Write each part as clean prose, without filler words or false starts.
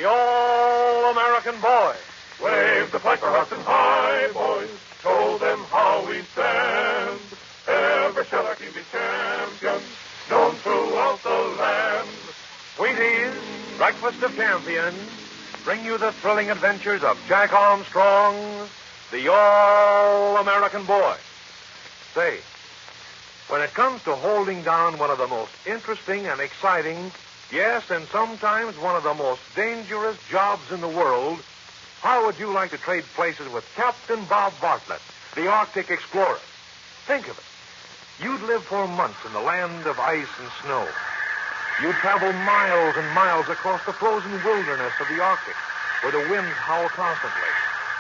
the all-American boy. Wave the flag for Hudson High, boys. Show them how we stand. Ever shall our team be champions, known throughout the land. Wheaties, Breakfast of Champions, bring you the thrilling adventures of Jack Armstrong, the all-American boy. Say, when it comes to holding down one of the most interesting and exciting, yes, and sometimes one of the most dangerous jobs in the world, how would you like to trade places with Captain Bob Bartlett, the Arctic explorer? Think of it. You'd live for months in the land of ice and snow. You'd travel miles and miles across the frozen wilderness of the Arctic, where the winds howl constantly.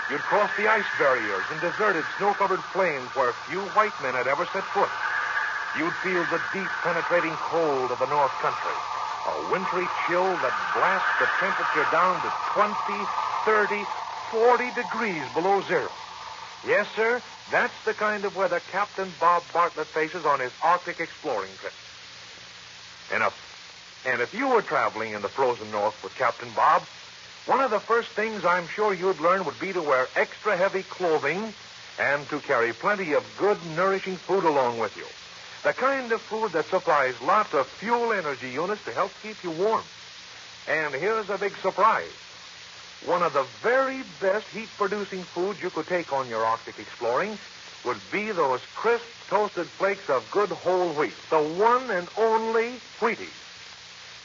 You'd cross the ice barriers and deserted, snow-covered plains where few white men had ever set foot. You'd feel the deep, penetrating cold of the North Country, a wintry chill that blasts the temperature down to 20, 30, 40 degrees below zero. Yes, sir, that's the kind of weather Captain Bob Bartlett faces on his Arctic exploring trip. And if you were traveling in the frozen North with Captain Bob, one of the first things I'm sure you'd learn would be to wear extra heavy clothing and to carry plenty of good, nourishing food along with you. The kind of food that supplies lots of fuel energy units to help keep you warm. And here's a big surprise. One of the very best heat-producing foods you could take on your Arctic exploring would be those crisp, toasted flakes of good whole wheat, the one and only Wheaties.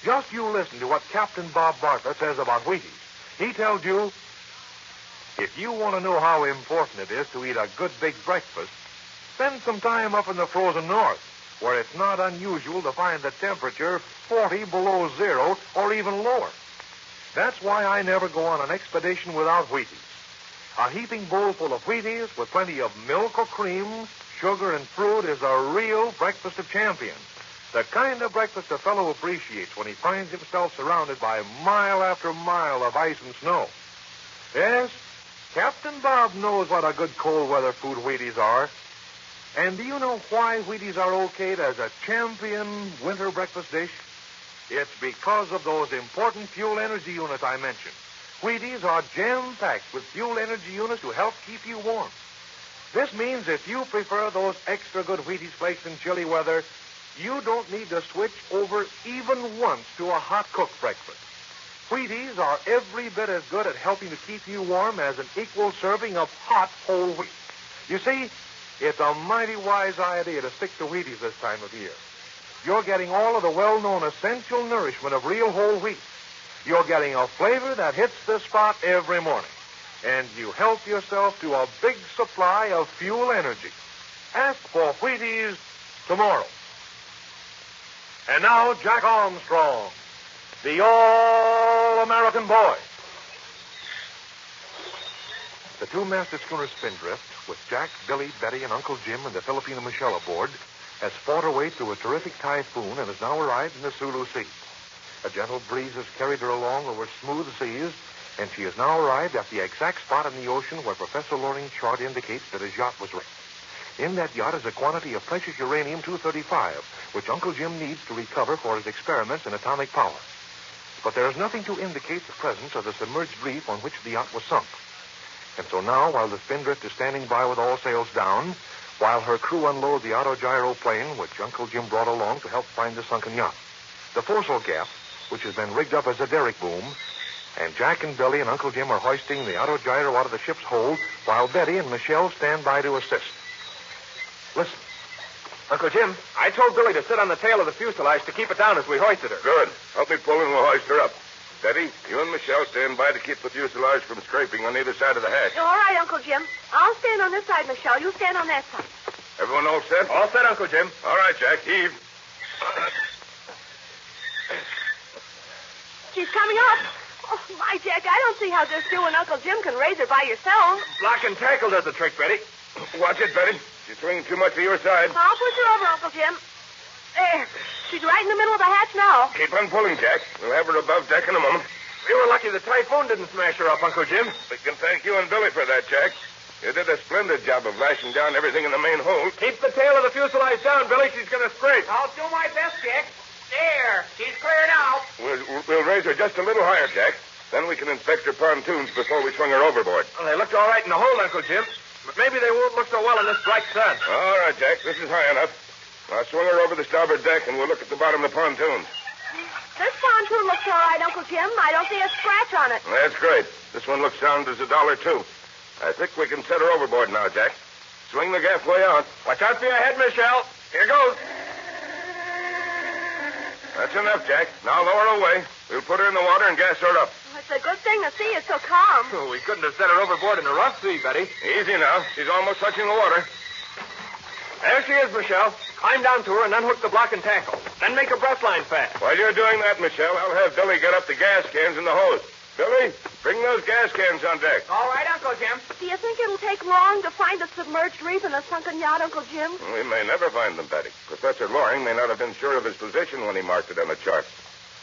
Just you listen to what Captain Bob Bartlett says about Wheaties. He tells you, if you want to know how important it is to eat a good big breakfast, spend some time up in the frozen north, where it's not unusual to find the temperature 40 below zero or even lower. That's why I never go on an expedition without Wheaties. A heaping bowl full of Wheaties with plenty of milk or cream, sugar, and fruit is a real breakfast of champions. The kind of breakfast a fellow appreciates when he finds himself surrounded by mile after mile of ice and snow. Yes, Captain Bob knows what a good cold weather food Wheaties are. And do you know why Wheaties are okayed as a champion winter breakfast dish? It's because of those important fuel energy units I mentioned. Wheaties are jam-packed with fuel energy units to help keep you warm. This means if you prefer those extra good Wheaties flakes in chilly weather, you don't need to switch over even once to a hot-cooked breakfast. Wheaties are every bit as good at helping to keep you warm as an equal serving of hot whole wheat. You see, it's a mighty wise idea to stick to Wheaties this time of year. You're getting all of the well-known essential nourishment of real whole wheat. You're getting a flavor that hits the spot every morning. And you help yourself to a big supply of fuel energy. Ask for Wheaties tomorrow. And now, Jack Armstrong, the all-American boy. The two-masted schooner Spindrift, with Jack, Billy, Betty, and Uncle Jim and the Filipino Michelle aboard, has fought her way through a terrific typhoon and has now arrived in the Sulu Sea. A gentle breeze has carried her along over smooth seas, and she has now arrived at the exact spot in the ocean where Professor Loring's chart indicates that his yacht was wrecked. In that yacht is a quantity of precious uranium-235, which Uncle Jim needs to recover for his experiments in atomic power. But there is nothing to indicate the presence of the submerged reef on which the yacht was sunk. And so now, while the Spindrift is standing by with all sails down, while her crew unload the autogyro plane, which Uncle Jim brought along to help find the sunken yacht, the foresail gap, which has been rigged up as a derrick boom, and Jack and Billy and Uncle Jim are hoisting the autogyro out of the ship's hold, while Betty and Michelle stand by to assist. Listen. Uncle Jim, I told Billy to sit on the tail of the fuselage to keep it down as we hoisted her. Good. Help me pull and we'll hoist her up. Betty, you and Michelle stand by to keep the fuselage from scraping on either side of the hatch. All right, Uncle Jim. I'll stand on this side, Michelle. You stand on that side. Everyone all set? All set, Uncle Jim. All right, Jack. Heave. She's coming up. Oh, my, Jack, I don't see how just you and Uncle Jim can raise her by yourselves. Block and tackle does the trick, Betty. Watch it, Betty. She's swinging too much to your side. I'll push her over, Uncle Jim. There. She's right in the middle of the hatch now. Keep on pulling, Jack. We'll have her above deck in a moment. We were lucky the typhoon didn't smash her up, Uncle Jim. We can thank you and Billy for that, Jack. You did a splendid job of lashing down everything in the main hold. Keep the tail of the fuselage down, Billy. She's going to scrape. I'll do my best, Jack. There. She's cleared out. We'll raise her just a little higher, Jack. Then we can inspect her pontoons before we swing her overboard. Well, they looked all right in the hold, Uncle Jim. But maybe they won't look so well in this bright sun. All right, Jack. This is high enough. I'll swing her over the starboard deck, and we'll look at the bottom of the pontoons. This pontoon looks all right, Uncle Jim. I don't see a scratch on it. That's great. This one looks sound as $1, too. I think we can set her overboard now, Jack. Swing the gaff way out. Watch out for your head, Michelle. Here goes. That's enough, Jack. Now lower her away. We'll put her in the water and gas her up. It's a good thing the sea is so calm. Oh, we couldn't have set her overboard in the rough sea, Betty. Easy now. She's almost touching the water. There she is, Michelle. Climb down to her and unhook the block and tackle. Then make a breast line fast. While you're doing that, Michelle, I'll have Billy get up the gas cans in the hose. Billy, bring those gas cans on deck. All right, Uncle Jim. Do you think it'll take long to find the submerged reef in the sunken yacht, Uncle Jim? We may never find them, Betty. Professor Loring may not have been sure of his position when he marked it on the chart.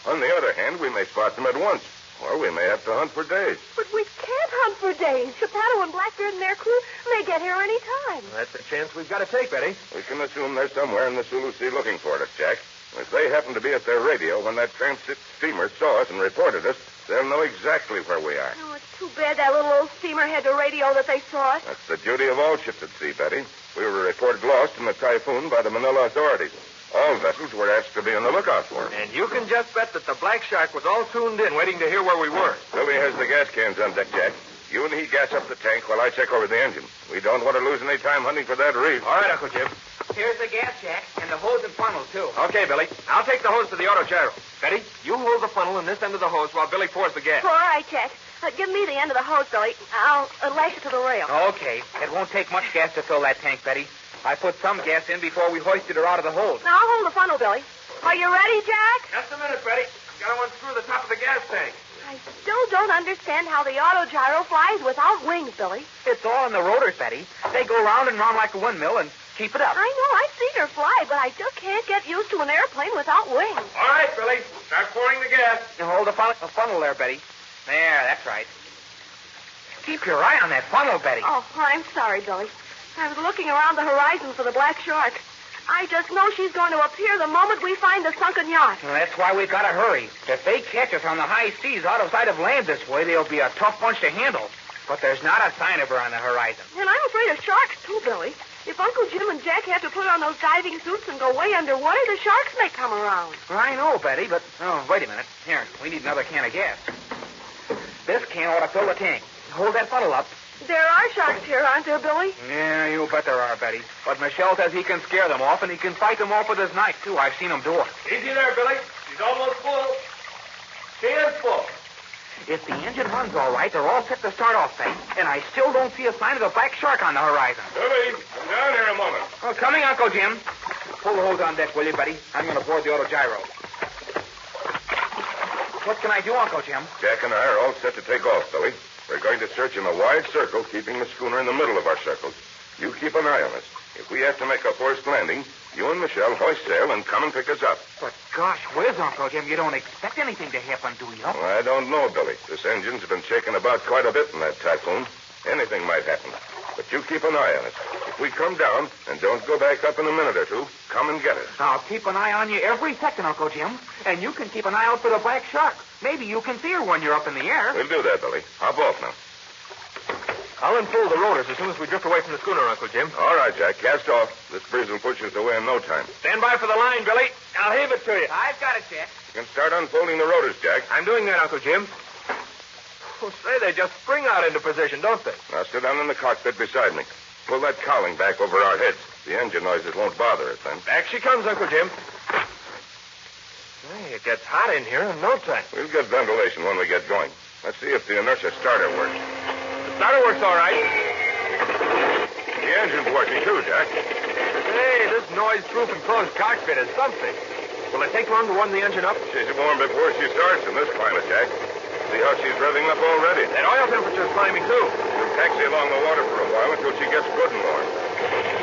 On the other hand, we may spot them at once. Or we may have to hunt for days. But we can't hunt for days. Chapato and Blackbeard and their crew may get here any time. That's a chance we've got to take, Betty. We can assume they're somewhere in the Sulu Sea looking for us, Jack. If they happen to be at their radio when that transit steamer saw us and reported us, they'll know exactly where we are. Oh, it's too bad that little old steamer had to radio that they saw us. That's the duty of all ships at sea, Betty. We were reported lost in the typhoon by the Manila authorities. All vessels were asked to be on the lookout for them. And you can just bet that the Black Shark was all tuned in, waiting to hear where we were. Billy has the gas cans on deck, Jack. You and he gas up the tank while I check over the engine. We don't want to lose any time hunting for that reef. All right, Uncle Jim. Here's the gas jack and the hose and funnel, too. Okay, Billy. I'll take the hose to the auto gyro. Betty, you hold the funnel in this end of the hose while Billy pours the gas. All right, Jack. Give me the end of the hose, Billy. I'll lash it to the rail. Okay. It won't take much gas to fill that tank, Betty. I put some gas in before we hoisted her out of the hose. Now, I'll hold the funnel, Billy. Are you ready, Jack? Just a minute, Betty. Got to unscrew the top of the gas tank. I still don't understand how the auto gyro flies without wings, Billy. It's all in the rotors, Betty. They go round and round like a windmill and keep it up. I know. I've seen her fly, but I just can't get used to an airplane without wings. All right, Billy. Start pouring the gas. You hold the funnel there, Betty. There, that's right. Keep your eye on that funnel, Betty. Oh, I'm sorry, Billy. I was looking around the horizon for the Black Shark. I just know she's going to appear the moment we find the sunken yacht. Well, that's why we've got to hurry. If they catch us on the high seas out of sight of land this way, they'll be a tough bunch to handle. But there's not a sign of her on the horizon. And I'm afraid of sharks, too, Billy. If Uncle Jim and Jack have to put on those diving suits and go way underwater, the sharks may come around. Well, I know, Betty, but... Oh, wait a minute. Here, we need another can of gas. This can ought to fill the tank. Hold that funnel up. There are sharks here, aren't there, Billy? Yeah, you bet there are, Betty. But Michelle says he can scare them off, and he can fight them off with his knife, too. I've seen him do it. Easy there, Billy. She's almost full. She is full. If the engine runs all right, they're all set to start off, Betty. And I still don't see a sign of the Black Shark on the horizon. Billy, come down here a moment. Oh, coming, Uncle Jim. Pull the hose on deck, will you, Betty? I'm going to board the auto gyro. What can I do, Uncle Jim? Jack and I are all set to take off, Billy. We're going to search in a wide circle, keeping the schooner in the middle of our circles. You keep an eye on us. If we have to make a forced landing, you and Michelle hoist sail and come and pick us up. But gosh whiz, Uncle Jim, you don't expect anything to happen, do you? Well, I don't know, Billy. This engine's been shaken about quite a bit in that typhoon. Anything might happen. But you keep an eye on us. If we come down and don't go back up in a minute or two, come and get us. I'll keep an eye on you every second, Uncle Jim. And you can keep an eye out for the Black Shark. Maybe you can see her when you're up in the air. We'll do that, Billy. Hop off now. I'll unfold the rotors as soon as we drift away from the schooner, Uncle Jim. All right, Jack. Cast off. This breeze will push us away in no time. Stand by for the line, Billy. I'll heave it to you. I've got it, Jack. You can start unfolding the rotors, Jack. I'm doing that, Uncle Jim. Oh, say, they just spring out into position, don't they? Now sit down in the cockpit beside me. Pull that cowling back over our heads. The engine noises won't bother us then. Back she comes, Uncle Jim. Hey, it gets hot in here in no time. We'll get ventilation when we get going. Let's see if the inertia starter works. The starter works all right. The engine's working too, Jack. Hey, this noise-proof enclosed cockpit is something. Will it take long to warm the engine up? She's warm before she starts in this climate, Jack. See how she's revving up already. That oil temperature's climbing, too. We'll taxi along the water for a while until she gets good and warm.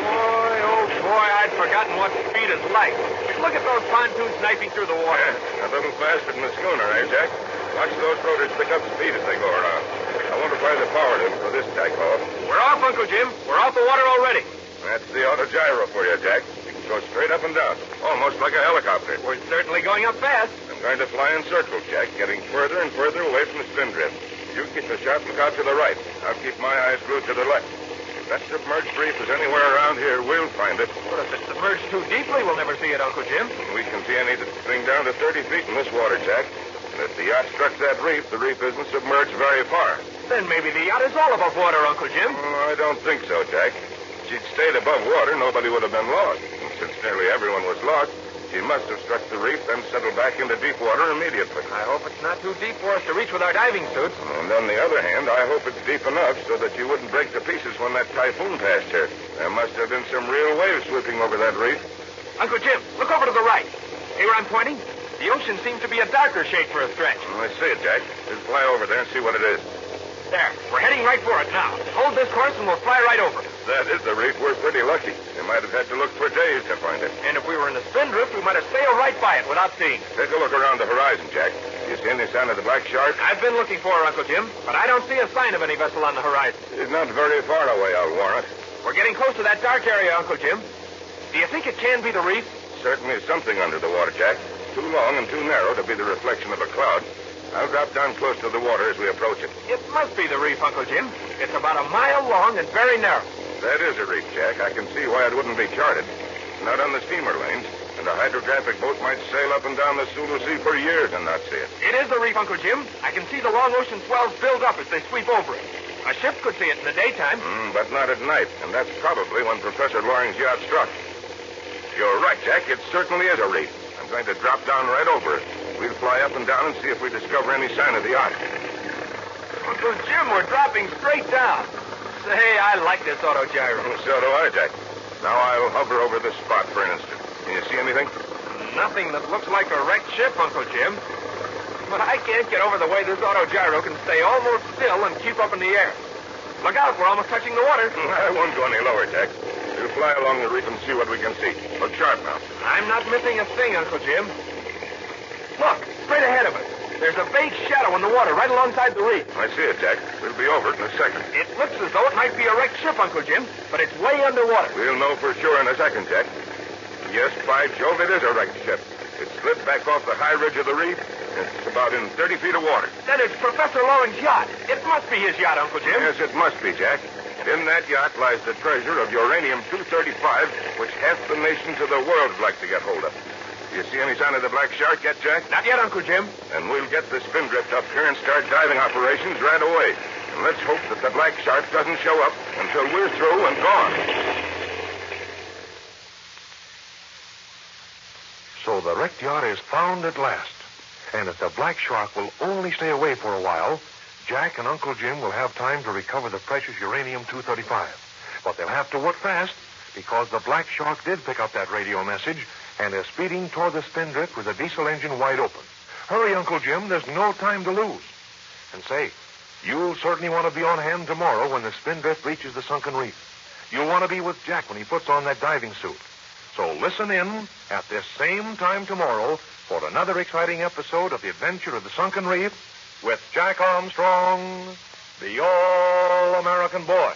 Boy, oh boy, I'd forgotten what speed is like. Look at those pontoons knifing through the water. Yeah, a little faster than the schooner, eh, Jack? Watch those rotors pick up speed as they go around. I wonder if I the power to for this takeoff. We're off, Uncle Jim. We're off the water already. That's the auto gyro for you, Jack. You can go straight up and down, almost like a helicopter. We're certainly going up fast. And I'm going to fly in circles, Jack, getting further and further away from the spindrift. You keep a sharp lookout to the right. I'll keep my eyes glued to the left. If that submerged reef is anywhere around here, we'll find it. But if it's submerged too deeply, we'll never see it, Uncle Jim. We can see anything down to 30 feet in this water, Jack. And if the yacht struck that reef, the reef isn't submerged very far. Then maybe the yacht is all above water, Uncle Jim. I don't think so, Jack. If she'd stayed above water, nobody would have been lost. And since nearly everyone was lost, she must have struck the reef, then settled back into deep water immediately. I hope it's not too deep for us to reach with our diving suits. And on the other hand, I hope it's deep enough so that you wouldn't break to pieces when that typhoon passed here. There must have been some real waves sweeping over that reef. Uncle Jim, look over to the right. See where I'm pointing? The ocean seems to be a darker shade for a stretch. I see it, Jack. Just fly over there and see what it is. There. We're heading right for it now. Hold this course and we'll fly right over it. That is the reef. We're pretty lucky. You might have had to look for days to find it. And if we were in the spindrift, we might have sailed right by it without seeing it. Take a look around the horizon, Jack. You see any sign of the black shark? I've been looking for her, Uncle Jim, but I don't see a sign of any vessel on the horizon. She's not very far away, I'll warrant. We're getting close to that dark area, Uncle Jim. Do you think it can be the reef? Certainly something under the water, Jack. Too long and too narrow to be the reflection of a cloud. I'll drop down close to the water as we approach it. It must be the reef, Uncle Jim. It's about a mile long and very narrow. That is a reef, Jack. I can see why it wouldn't be charted. It's not on the steamer lanes, and a hydrographic boat might sail up and down the Sulu Sea for years and not see it. It is the reef, Uncle Jim. I can see the long ocean swells build up as they sweep over it. A ship could see it in the daytime. But not at night, and that's probably when Professor Loring's yacht struck. You're right, Jack. It certainly is a reef. I'm going to drop down right over it. We'll fly up and down and see if we discover any sign of the yacht. Uncle Jim, we're dropping straight down. Say, I like this auto gyro. So do I, Jack. Now I'll hover over this spot for an instant. Can you see anything? Nothing that looks like a wrecked ship, Uncle Jim. But I can't get over the way this auto gyro can stay almost still and keep up in the air. Look out, we're almost touching the water. I won't go any lower, Jack. We'll fly along the reef and see what we can see. Look sharp now. I'm not missing a thing, Uncle Jim. Look, straight ahead of us. There's a vague shadow in the water right alongside the reef. I see it, Jack. We'll be over it in a second. It looks as though it might be a wrecked ship, Uncle Jim, but it's way underwater. We'll know for sure in a second, Jack. Yes, by Jove, it is a wrecked ship. It slid back off the high ridge of the reef. It's about in 30 feet of water. Then it's Professor Loring's yacht. It must be his yacht, Uncle Jim. Yes, it must be, Jack. In that yacht lies the treasure of uranium-235, which half the nations of the world would like to get hold of. Do you see any sign of the black shark yet, Jack? Not yet, Uncle Jim. And we'll get the spindrift up here and start diving operations right away. And let's hope that the black shark doesn't show up until we're through and gone. So the wrecked yacht is found at last. And if the black shark will only stay away for a while, Jack and Uncle Jim will have time to recover the precious uranium-235. But they'll have to work fast because the black shark did pick up that radio message and is speeding toward the spindrift with the diesel engine wide open. Hurry, Uncle Jim. There's no time to lose. And say, you'll certainly want to be on hand tomorrow when the spindrift reaches the sunken reef. You'll want to be with Jack when he puts on that diving suit. So listen in at this same time tomorrow for another exciting episode of The Adventure of the Sunken Reef with Jack Armstrong, the All-American Boy.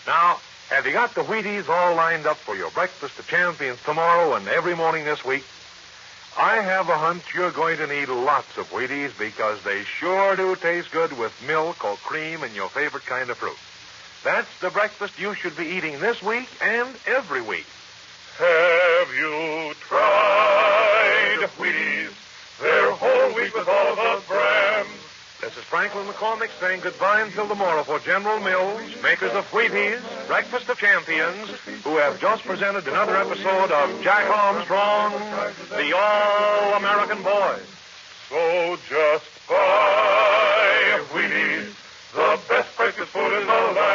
Now, have you got the Wheaties all lined up for your breakfast of champions tomorrow and every morning this week? I have a hunch you're going to need lots of Wheaties because they sure do taste good with milk or cream and your favorite kind of fruit. That's the breakfast you should be eating this week and every week. Have you tried Wheaties? They're whole wheat with all the brands. This is Franklin McCormick saying goodbye until tomorrow for General Mills, makers of Wheaties, Breakfast of Champions, who have just presented another episode of Jack Armstrong, the All-American Boy. So just buy Wheaties, the best breakfast food in the land.